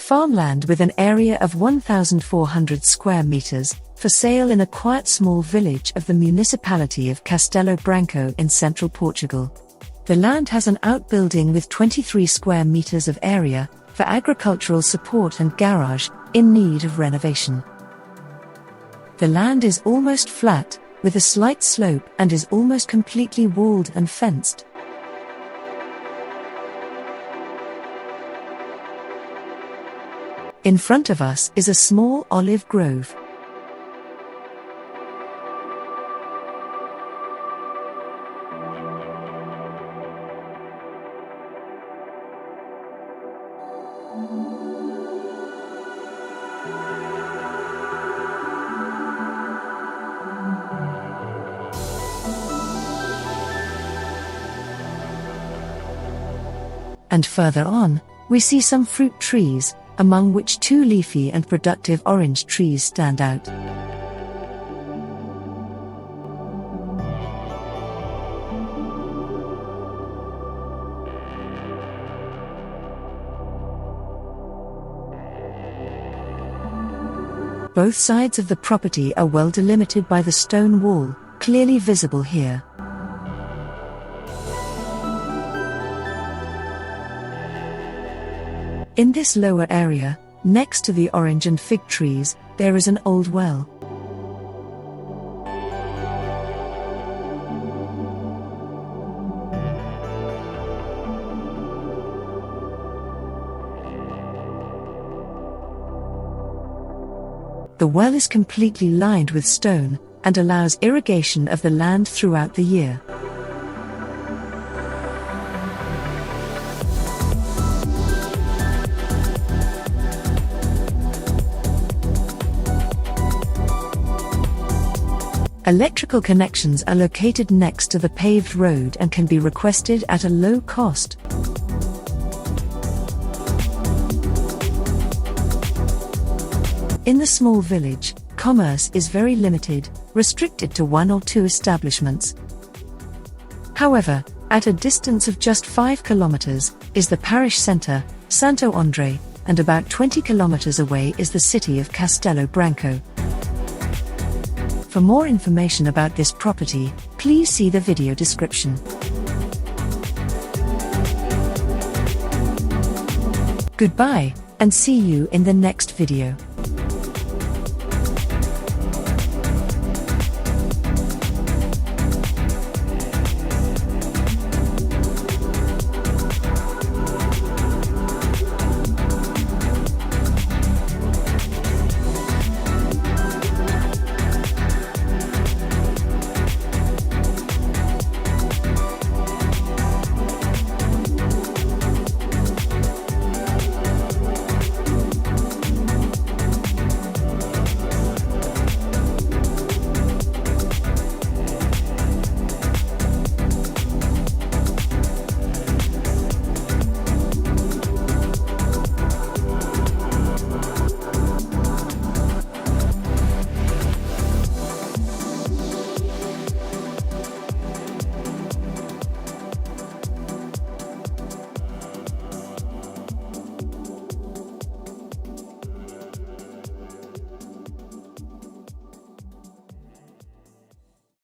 Farmland with an area of 1,400 square meters, for sale in a quiet small village of the municipality of Castelo Branco in central Portugal. The land has an outbuilding with 23 square meters of area, for agricultural support and garage, in need of renovation. The land is almost flat, with a slight slope and is almost completely walled and fenced. In front of us is a small olive grove. And further on, we see some fruit trees, among which 2 leafy and productive orange trees stand out. Both sides of the property are well delimited by the stone wall, clearly visible here. In this lower area, next to the orange and fig trees, there is an old well. The well is completely lined with stone, and allows irrigation of the land throughout the year. Electrical connections are located next to the paved road and can be requested at a low cost. In the small village, commerce is very limited, restricted to 1 or 2 establishments. However, at a distance of just 5 kilometers, is the parish center, Santo André, and about 20 kilometers away is the city of Castelo Branco. For more information about this property, please see the video description. Goodbye, and see you in the next video.